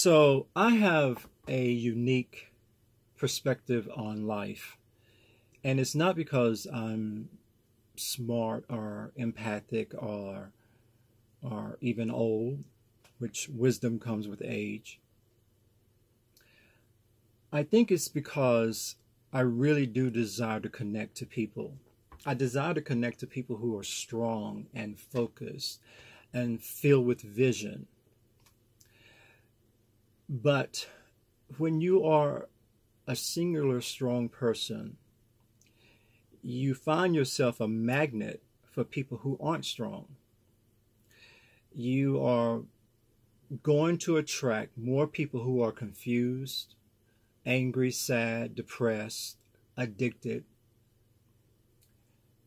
So I have a unique perspective on life, and it's not because I'm smart or empathic or even old, which wisdom comes with age. I think it's because I really do desire to connect to people. I desire to connect to people who are strong and focused and filled with vision. But when you are a singular strong person, you find yourself a magnet for people who aren't strong. You are going to attract more people who are confused, angry, sad, depressed, addicted,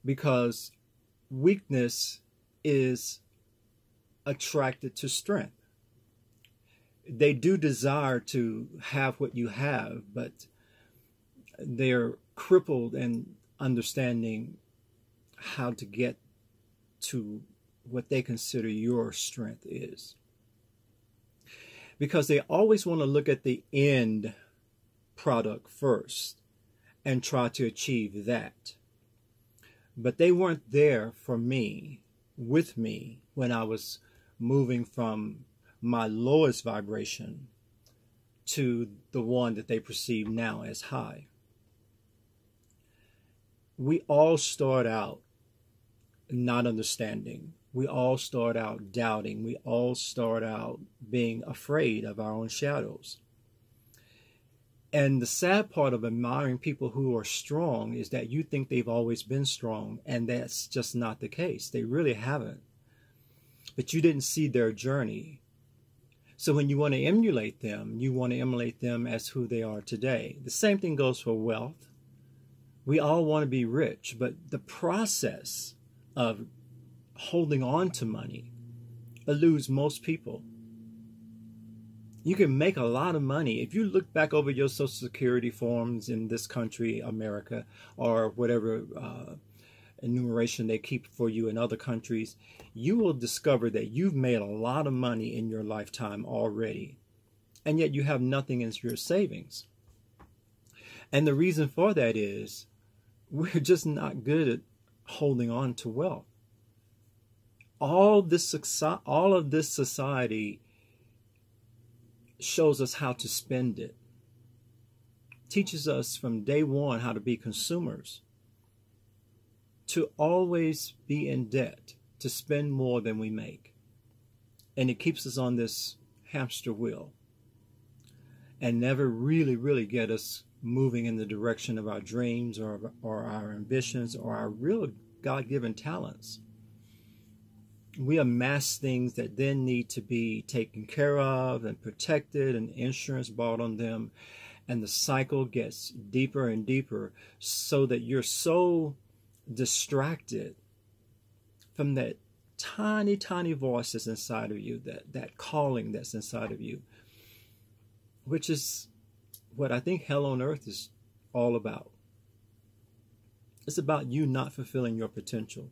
because weakness is attracted to strength. They do desire to have what you have, but they're crippled in understanding how to get to what they consider your strength is. Because they always want to look at the end product first and try to achieve that. But they weren't there for me, with me, when I was moving from my lowest vibration to the one that they perceive now as high. We all start out not understanding. We all start out doubting. We all start out being afraid of our own shadows. And the sad part of admiring people who are strong is that you think they've always been strong, and that's just not the case. They really haven't. But you didn't see their journey. So when you want to emulate them, you want to emulate them as who they are today. The same thing goes for wealth. We all want to be rich, but the process of holding on to money eludes most people. You can make a lot of money. If you look back over your Social Security forms in this country, America, or whatever enumeration they keep for you in other countries, you will discover that you've made a lot of money in your lifetime already, and yet you have nothing in your savings. And the reason for that is we're just not good at holding on to wealth. All of this society shows us how to spend it, teaches us from day one how to be consumers, to always be in debt, to spend more than we make. And it keeps us on this hamster wheel and never really get us moving in the direction of our dreams or our ambitions or our real God-given talents. We amass things that then need to be taken care of and protected and insurance bought on them. And the cycle gets deeper and deeper so that you're so distracted from that tiny voice that's inside of you, that calling that's inside of you, which is what I think hell on earth is all about. It's about you not fulfilling your potential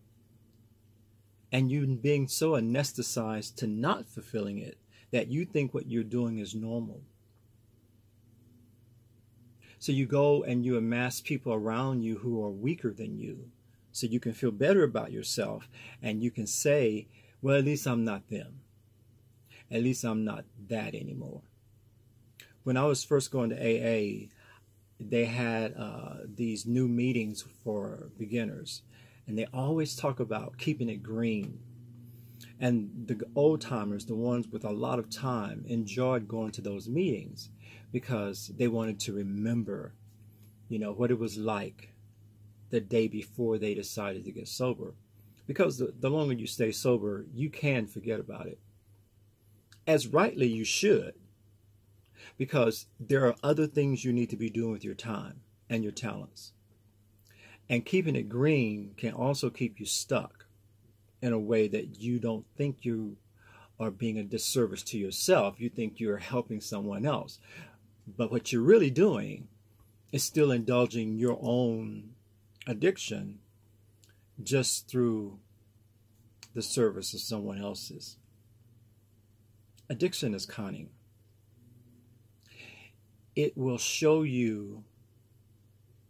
and you being so anesthetized to not fulfilling it that you think what you're doing is normal. So you go and you amass people around you who are weaker than you, so you can feel better about yourself and you can say, well, at least I'm not them. At least I'm not that anymore. When I was first going to AA, they had these new meetings for beginners, and they always talk about keeping it green. And the old timers, the ones with a lot of time, enjoyed going to those meetings because they wanted to remember, what it was like the day before they decided to get sober. Because the longer you stay sober, you can forget about it. As rightly you should, because there are other things you need to be doing with your time and your talents. And keeping it green can also keep you stuck in a way that you don't think you are being a disservice to yourself. You think you're helping someone else. But what you're really doing is still indulging your own addiction just through the service of someone else's. Addiction is cunning. it will show you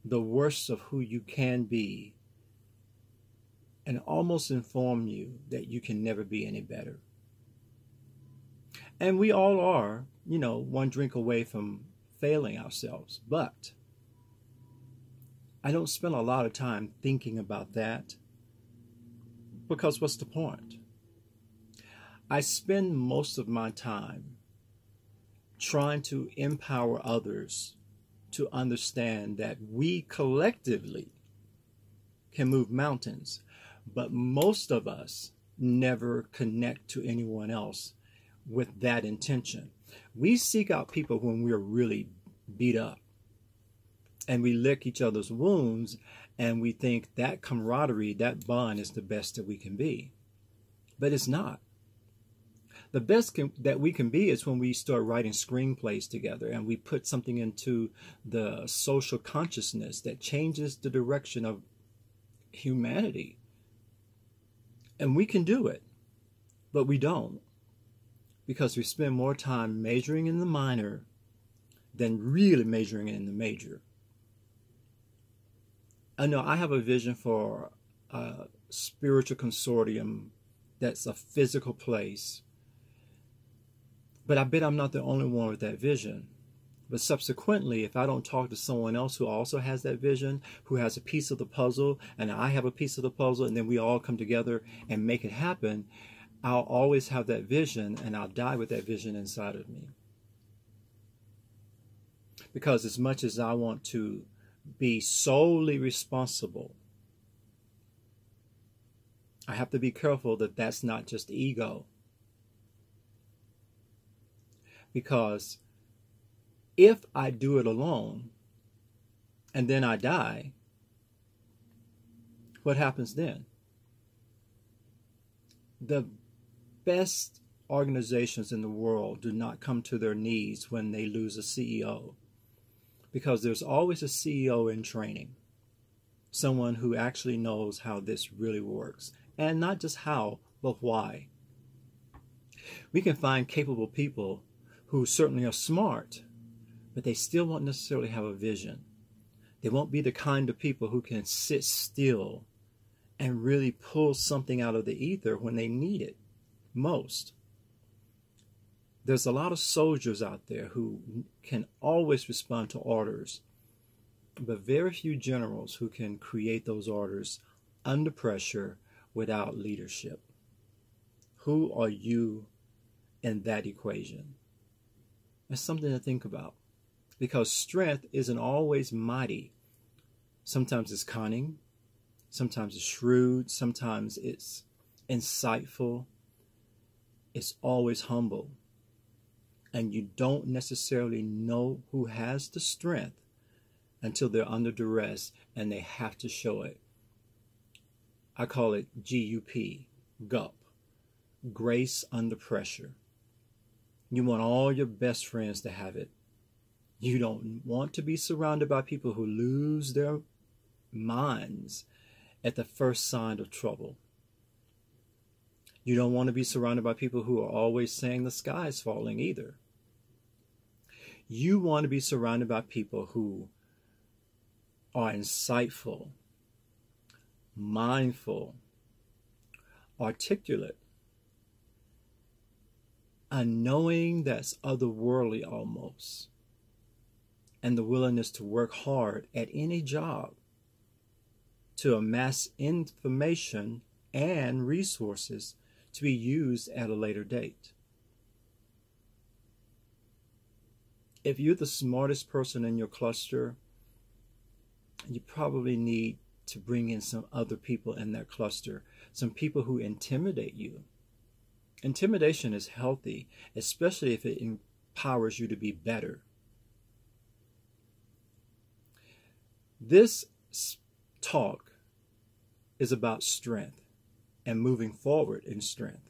the worst of who you can be and almost inform you that you can never be any better. And we all are, one drink away from failing ourselves. But I don't spend a lot of time thinking about that, because what's the point? I spend most of my time trying to empower others to understand that we collectively can move mountains, but most of us never connect to anyone else with that intention. We seek out people when we're really beat up, and we lick each other's wounds, and we think that camaraderie, that bond is the best that we can be. But it's not. The best that we can be is when we start writing screenplays together and we put something into the social consciousness that changes the direction of humanity. And we can do it, but we don't, because we spend more time measuring in the minor than really measuring in the major. I know I have a vision for a spiritual consortium that's a physical place. But I bet I'm not the only one with that vision. But subsequently, if I don't talk to someone else who also has that vision, who has a piece of the puzzle, and I have a piece of the puzzle, and then we all come together and make it happen, I'll always have that vision, and I'll die with that vision inside of me. Because as much as I want to be solely responsible, I have to be careful that that's not just ego. Because if I do it alone and then I die, what happens then? The best organizations in the world do not come to their knees when they lose a CEO, because there's always a CEO in training, someone who actually knows how this really works, and not just how, but why. We can find capable people who certainly are smart, but they still won't necessarily have a vision. They won't be the kind of people who can sit still and really pull something out of the ether when they need it most. There's a lot of soldiers out there who can always respond to orders, but very few generals who can create those orders under pressure without leadership. Who are you in that equation? That's something to think about, because strength isn't always mighty. Sometimes it's cunning, sometimes it's shrewd, sometimes it's insightful. It's always humble. And you don't necessarily know who has the strength until they're under duress and they have to show it. I call it GUP, GUP, grace under pressure. You want all your best friends to have it. You don't want to be surrounded by people who lose their minds at the first sign of trouble. You don't want to be surrounded by people who are always saying the sky is falling either. You want to be surrounded by people who are insightful, mindful, articulate, a knowing that's otherworldly almost, and the willingness to work hard at any job to amass information and resources to be used at a later date. If you're the smartest person in your cluster, you probably need to bring in some other people in that cluster, some people who intimidate you. Intimidation is healthy, especially if it empowers you to be better. This talk is about strength and moving forward in strength.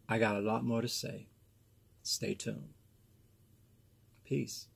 I got a lot more to say. Stay tuned. Peace.